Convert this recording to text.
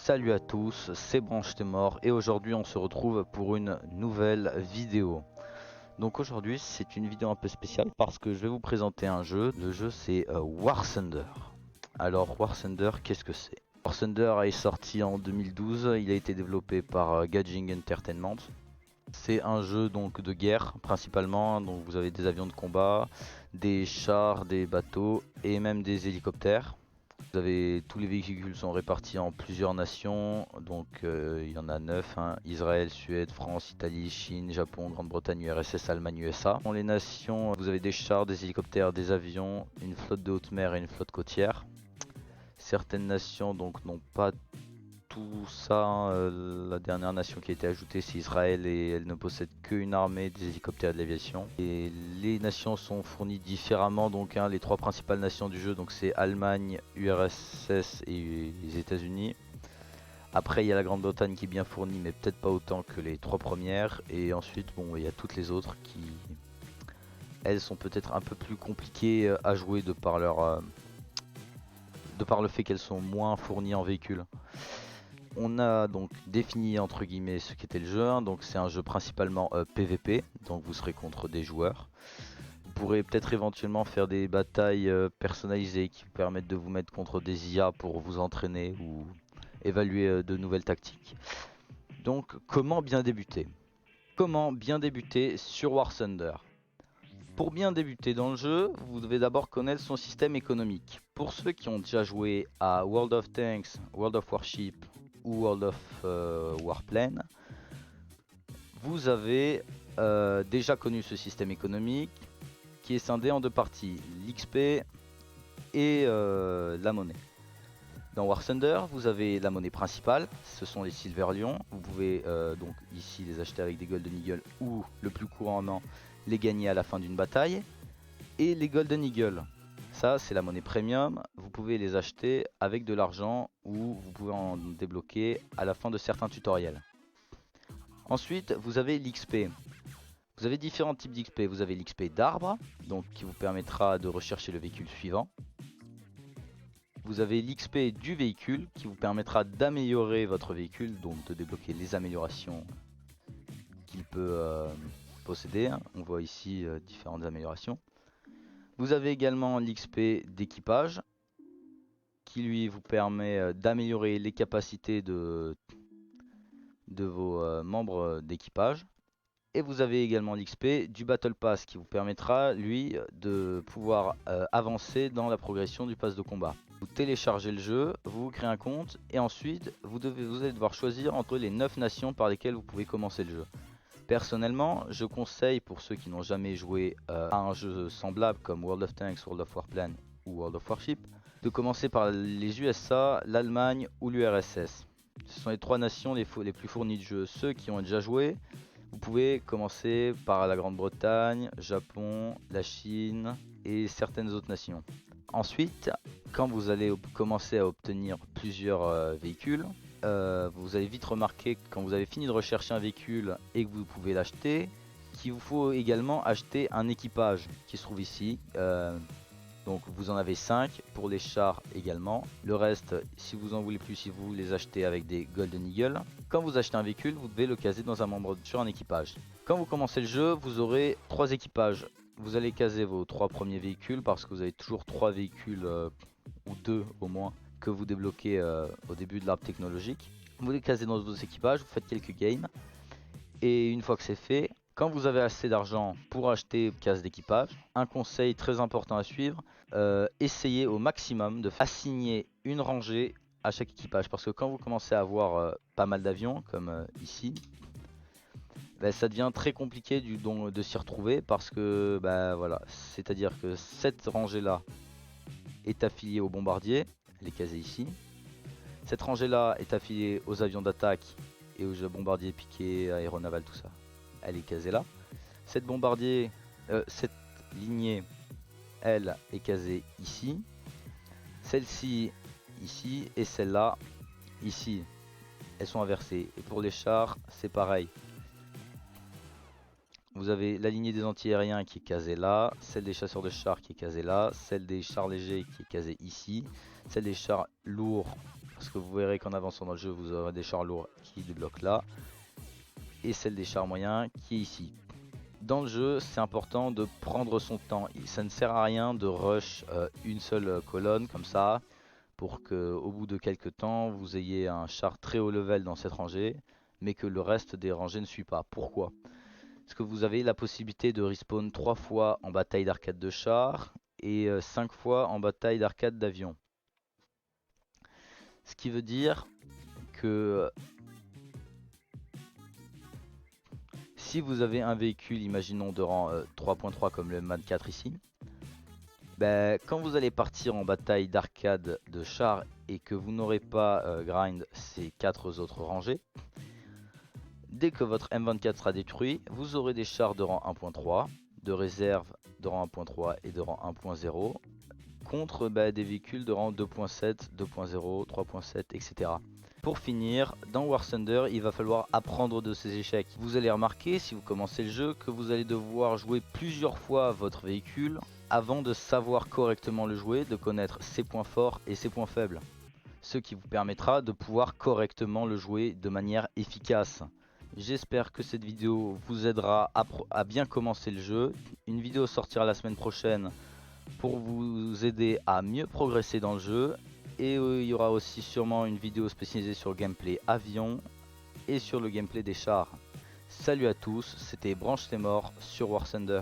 Salut à tous, c'est Branche t'es mort et aujourd'hui on se retrouve pour une nouvelle vidéo. Donc aujourd'hui c'est une vidéo un peu spéciale parce que je vais vous présenter un jeu. Le jeu c'est War Thunder. Alors War Thunder, qu'est-ce que c'est? War Thunder est sorti en 2012, il a été développé par Gaijin Entertainment. C'est un jeu donc de guerre principalement, donc vous avez des avions de combat, des chars, des bateaux et même des hélicoptères. Vous avez, tous les véhicules sont répartis en plusieurs nations, donc il y en a 9, hein, Israël, Suède, France, Italie, Chine, Japon, Grande-Bretagne, URSS, Allemagne, USA. Dans les nations, vous avez des chars, des hélicoptères, des avions, une flotte de haute mer et une flotte côtière. Certaines nations donc n'ont pas tout ça, hein. La dernière nation qui a été ajoutée c'est Israël et elle ne possède qu'une armée, des hélicoptères et de l'aviation. Et les nations sont fournies différemment, donc hein, les trois principales nations du jeu donc c'est Allemagne, URSS et les États-Unis. Après il y a la Grande-Bretagne qui est bien fournie mais peut-être pas autant que les trois premières. Et ensuite bon il y a toutes les autres qui elles sont peut-être un peu plus compliquées à jouer de par le fait qu'elles sont moins fournies en véhicules. On a donc défini entre guillemets ce qu'était le jeu, hein. Donc c'est un jeu principalement PVP, donc vous serez contre des joueurs. Vous pourrez peut-être éventuellement faire des batailles personnalisées qui vous permettent de vous mettre contre des IA pour vous entraîner ou évaluer de nouvelles tactiques. Donc comment bien débuter? Comment bien débuter sur War Thunder? Pour bien débuter dans le jeu, vous devez d'abord connaître son système économique. Pour ceux qui ont déjà joué à World of Tanks, World of Warship ou World of Warplane, vous avez déjà connu ce système économique qui est scindé en deux parties, l'XP et la monnaie. Dans War Thunder, vous avez la monnaie principale, ce sont les Silver Lions. Vous pouvez donc ici les acheter avec des Golden Eagle ou le plus couramment les gagner à la fin d'une bataille. Et les Golden Eagle, ça c'est la monnaie premium, vous pouvez les acheter avec de l'argent ou vous pouvez en débloquer à la fin de certains tutoriels. Ensuite vous avez l'XP. Vous avez différents types d'XP. Vous avez l'XP d'arbre, donc qui vous permettra de rechercher le véhicule suivant. Vous avez l'XP du véhicule qui vous permettra d'améliorer votre véhicule, donc de débloquer les améliorations qu'il peut posséder. On voit ici différentes améliorations. Vous avez également l'XP d'équipage qui lui vous permet d'améliorer les capacités de vos membres d'équipage. Et vous avez également l'XP du Battle Pass qui vous permettra lui de pouvoir avancer dans la progression du pass de combat. Vous téléchargez le jeu, vous créez un compte et ensuite vous allez devoir choisir entre les 9 nations par lesquelles vous pouvez commencer le jeu. Personnellement, je conseille pour ceux qui n'ont jamais joué à un jeu semblable comme World of Tanks, World of Warplane ou World of Warship, de commencer par les USA, l'Allemagne ou l'URSS. Ce sont les trois nations les plus fournies de jeu. Ceux qui ont déjà joué, vous pouvez commencer par la Grande-Bretagne, Japon, la Chine et certaines autres nations. Ensuite, quand vous allez commencer à obtenir plusieurs véhicules, vous allez vite remarquer que quand vous avez fini de rechercher un véhicule et que vous pouvez l'acheter, qu'il vous faut également acheter un équipage qui se trouve ici. Donc vous en avez 5 pour les chars également. Le reste, si vous en voulez plus, si vous les achetez avec des Golden Eagle. Quand vous achetez un véhicule, vous devez le caser dans un membre sur un équipage. Quand vous commencez le jeu, vous aurez 3 équipages. Vous allez caser vos 3 premiers véhicules parce que vous avez toujours 3 véhicules ou 2 au moins que vous débloquez au début de l'arbre technologique. Vous les casez dans vos équipages, vous faites quelques games. Et une fois que c'est fait, quand vous avez assez d'argent pour acheter case d'équipage, un conseil très important à suivre, essayez au maximum de assigner une rangée à chaque équipage. Parce que quand vous commencez à avoir pas mal d'avions, comme ici, bah, ça devient très compliqué de s'y retrouver. Parce que, bah, voilà, c'est-à-dire que cette rangée-là est affiliée aux bombardiers, elle est casée ici. Cette rangée-là est affiliée aux avions d'attaque et aux bombardiers piqués, aéronavals, tout ça. Elle est casée là. Cette lignée, elle est casée ici. Celle-ci ici et celle-là ici. Elles sont inversées. Et pour les chars, c'est pareil. Vous avez la lignée des anti-aériens qui est casée là, celle des chasseurs de chars qui est casée là, celle des chars légers qui est casée ici, celle des chars lourds parce que vous verrez qu'en avançant dans le jeu vous aurez des chars lourds qui débloquent là, et celle des chars moyens qui est ici. Dans le jeu, c'est important de prendre son temps. Ça ne sert à rien de rush une seule colonne comme ça pour que au bout de quelques temps vous ayez un char très haut level dans cette rangée, mais que le reste des rangées ne suit pas. Pourquoi? Parce que vous avez la possibilité de respawn 3 fois en bataille d'arcade de char et 5 fois en bataille d'arcade d'avion. Ce qui veut dire que si vous avez un véhicule, imaginons de rang 3.3 comme le M24 ici, quand vous allez partir en bataille d'arcade de char et que vous n'aurez pas grind ces 4 autres rangées, dès que votre M24 sera détruit, vous aurez des chars de rang 1.3, de réserve de rang 1.3 et de rang 1.0 contre des véhicules de rang 2.7, 2.0, 3.7, etc. Pour finir, dans War Thunder, il va falloir apprendre de ces échecs. Vous allez remarquer, si vous commencez le jeu, que vous allez devoir jouer plusieurs fois votre véhicule avant de savoir correctement le jouer, de connaître ses points forts et ses points faibles. Ce qui vous permettra de pouvoir correctement le jouer de manière efficace. J'espère que cette vidéo vous aidera à bien commencer le jeu. Une vidéo sortira la semaine prochaine pour vous aider à mieux progresser dans le jeu. Et il y aura aussi sûrement une vidéo spécialisée sur le gameplay avion et sur le gameplay des chars. Salut à tous, c'était Branche les morts sur War Thunder.